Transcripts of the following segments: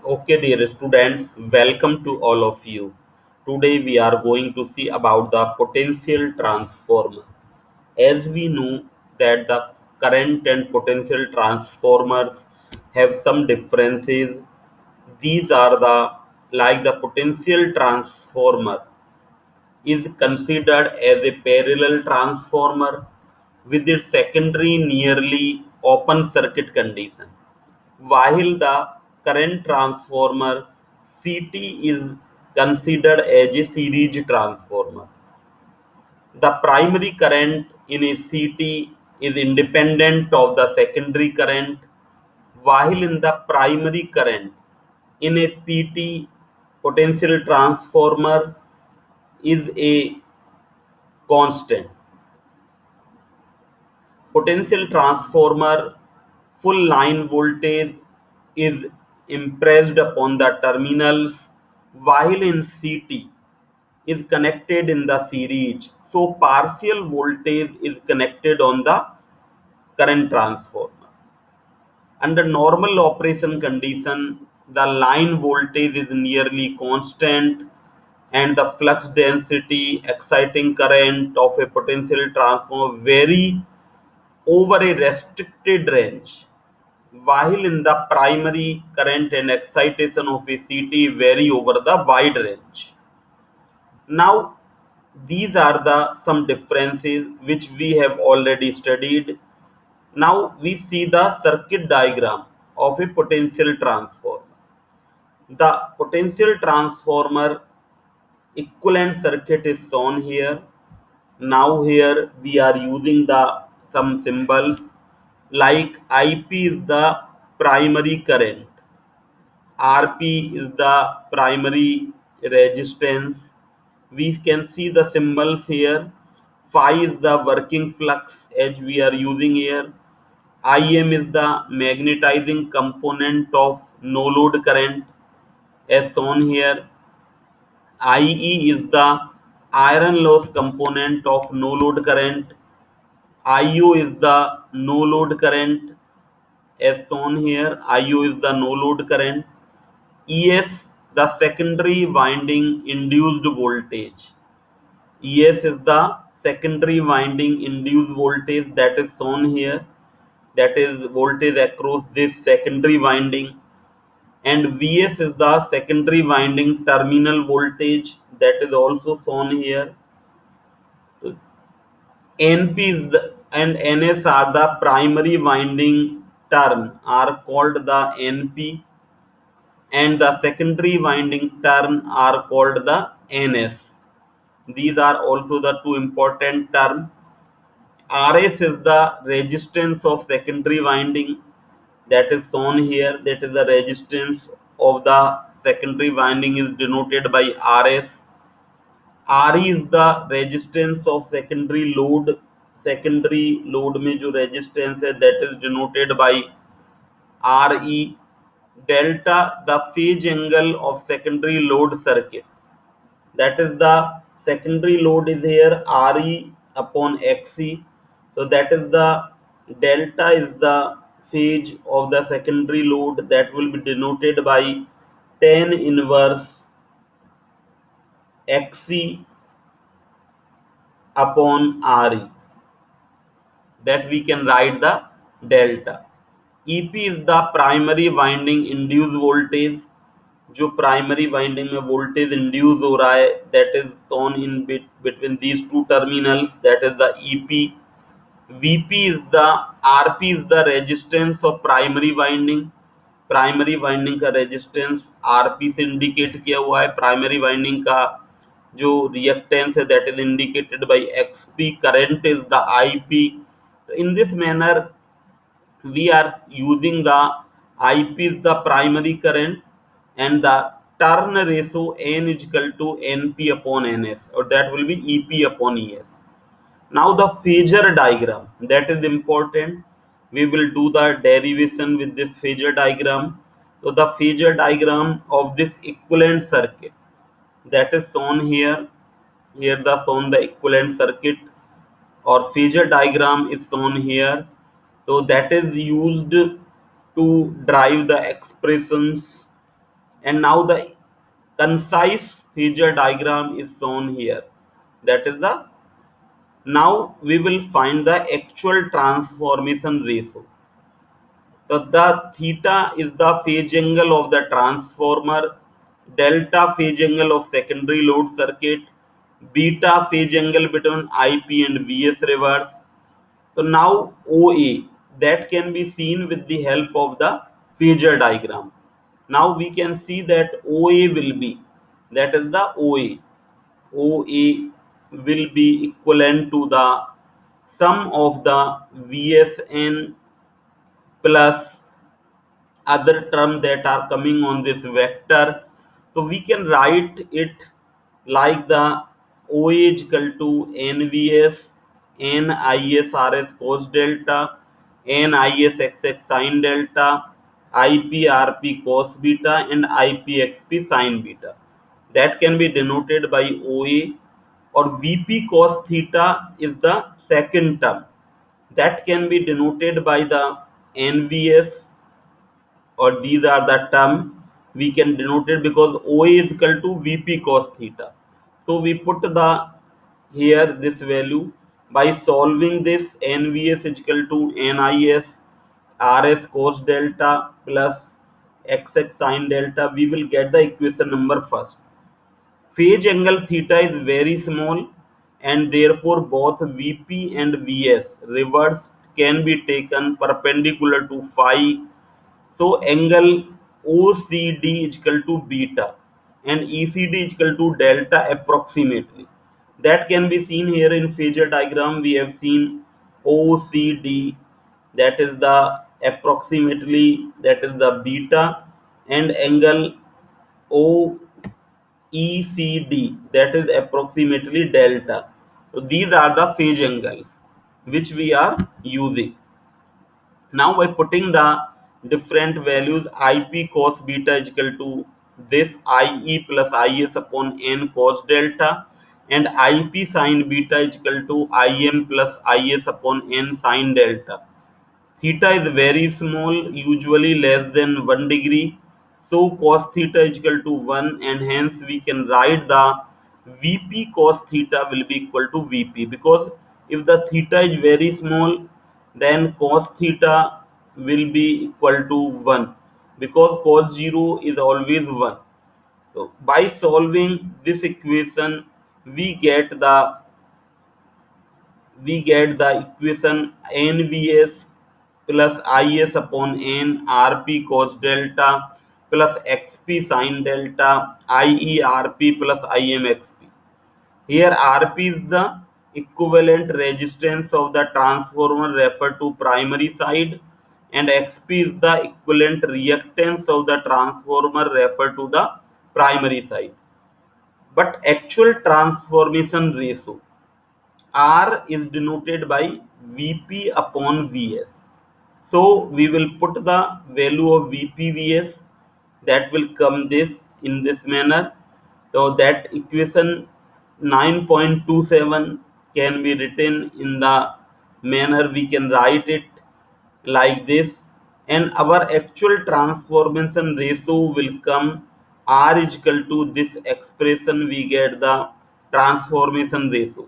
Okay, dear students, welcome to all of you. Today we are going to see about the potential transformer. As we know that the current and potential transformers have some differences. These are the potential transformer is considered as a parallel transformer with its secondary nearly open circuit condition, while the current transformer CT is considered as a series transformer. The primary current in a CT is independent of the secondary current, while in the primary current in a PT potential transformer is a constant. Potential transformer full line voltage is impressed upon the terminals, while in CT is connected in the series. So partial voltage is connected on the current transformer. Under normal operation condition, the line voltage is nearly constant and the flux density exciting current of a potential transformer vary over a restricted range, while in the primary current and excitation of a CT vary over the wide range. Now, these are the some differences which we have already studied. Now we see the circuit diagram of a potential transformer. The potential transformer equivalent circuit is shown here. Now here we are using the some symbols like IP is the primary current, RP is the primary resistance. We can see the symbols here. Phi is the working flux as we are using here. Im is the magnetizing component of no load current as shown here. IE is the iron loss component of no load current. IO is the no load current as shown here. IO is the no load current. ES the secondary winding induced voltage. ES is the secondary winding induced voltage that is shown here. That is voltage across this secondary winding. And Vs is the secondary winding terminal voltage that is also shown here. So NP is and NS are the primary winding turn are called the NP, and the secondary winding turn are called the NS. These are also the two important terms. RS is the resistance of secondary winding that is shown here. That is the resistance of the secondary winding is denoted by RS. RE is the resistance of secondary load. Secondary load में जो resistance है that is denoted by RE. Delta the phase angle of secondary load circuit. That is the secondary load is here RE upon XE. So that is the delta is the phase of the secondary load that will be denoted by tan inverse XE upon RE, that we can write the delta. EP is the primary winding induced voltage. जो primary winding में voltage induce हो रहा है that is shown in between these two terminals, that is the EP. VP is the RP is the resistance of primary winding. Primary winding का resistance RP से indicate किया हुआ है. Primary winding का जो रिएक्टेंस है that is indicated by XP. Current is the IP. In this manner we are using the IP is the primary current and the turn ratio N is equal to NP upon NS, or that will be EP upon ES. Now the phasor diagram, that is important. We will do the derivation with this phasor diagram. So the phasor diagram of this equivalent circuit that is shown here. Here the shown the equivalent circuit or phasor diagram is shown here. So that is used to drive the expressions And now the concise phasor diagram is shown here. That is the, now we will find the actual transformation ratio. So the theta is the phase angle of the transformer, delta phase angle of secondary load circuit, beta phase angle between IP and VS reverse. So now OA, that can be seen with the help of the phasor diagram. Now we can see that OA will be, that is the OA. OA will be equivalent to the sum of the VSN plus other term that are coming on this vector. So we can write it like the OA is equal to NVS NIS RS cos delta, NIS XX sin delta, IPRP cos beta, and IPXP sin beta. That can be denoted by OA, or VP cos theta is the second term. That can be denoted by the NVS, or these are the term we can denote it, because OA is equal to VP cos theta. So we put the here this value. By solving this, NVS is equal to NIS RS cos delta plus XX sin delta. We will get the equation number first. Phase angle theta is very small, and therefore both VP and VS reverse can be taken perpendicular to phi. So angle OCD is equal to beta and ECD is equal to delta approximately. That can be seen here in phasor diagram. We have seen OCD, that is the approximately, that is the beta, and angle OECD, that is approximately delta. So these are the phase angles which we are using. Now by putting the different values, IP cos beta is equal to this IE plus IS upon N cos delta, and IP sin beta is equal to IM plus IS upon N sin delta. Theta is very small, usually less than 1 degree. So cos theta is equal to 1, and hence we can write the Vp cos theta will be equal to Vp, because if the theta is very small, then cos theta will be equal to 1, because cos 0 is always 1. So by solving this equation, we get the equation NVS plus IS upon N RP cos delta plus XP sin delta IERP plus IMXP. Here RP is the equivalent resistance of the transformer referred to primary side, and XP is the equivalent reactance of the transformer referred to the primary side. But actual transformation ratio R is denoted by Vp upon Vs. So we will put the value of Vp Vs, that will come this in this manner. So that equation 9.27 can be written in the manner we can write it like this, and our actual transformation ratio will come R is equal to this expression. We get the transformation ratio,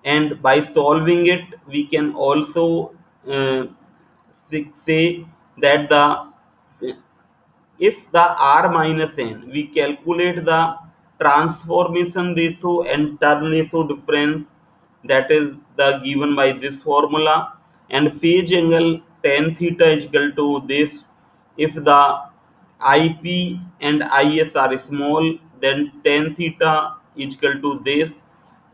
and by solving it we can also uh, say that the, if the R minus n, we calculate the transformation ratio and turn ratio difference, that is the given by this formula, and phase angle tan theta is equal to this. If the IP and IS are small, then tan theta is equal to this,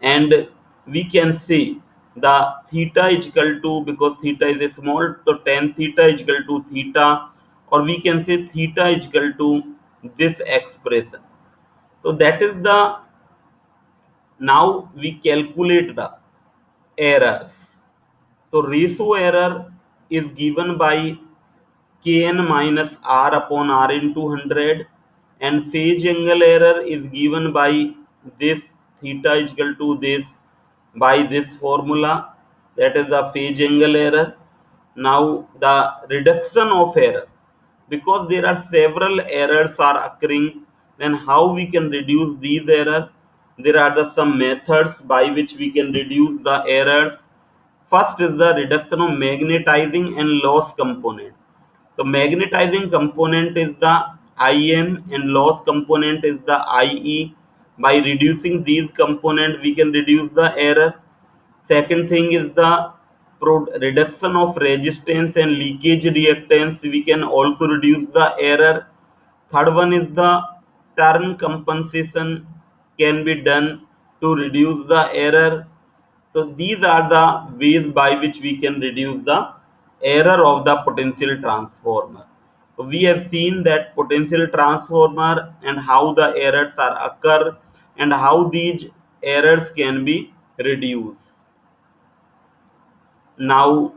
and we can say the theta is equal to, because theta is a small, so tan theta is equal to theta, or we can say theta is equal to this expression. So that is the, now we calculate the errors. So ratio error is given by Kn minus R upon R into 100, and phase angle error is given by this theta is equal to this by this formula, that is the phase angle error. Now the reduction of error, because there are several errors are occurring. Then how we can reduce these errors? There are some methods by which we can reduce the errors. First is the reduction of magnetizing and loss component. The magnetizing component is the Im and loss component is the Ie. By reducing these components we can reduce the error. Second thing is the reduction of resistance and leakage reactance. We can also reduce the error. Third one is the turn compensation can be done to reduce the error. So these are the ways by which we can reduce the error of the potential transformer. So we have seen that potential transformer and how the errors are occur and how these errors can be reduced. Now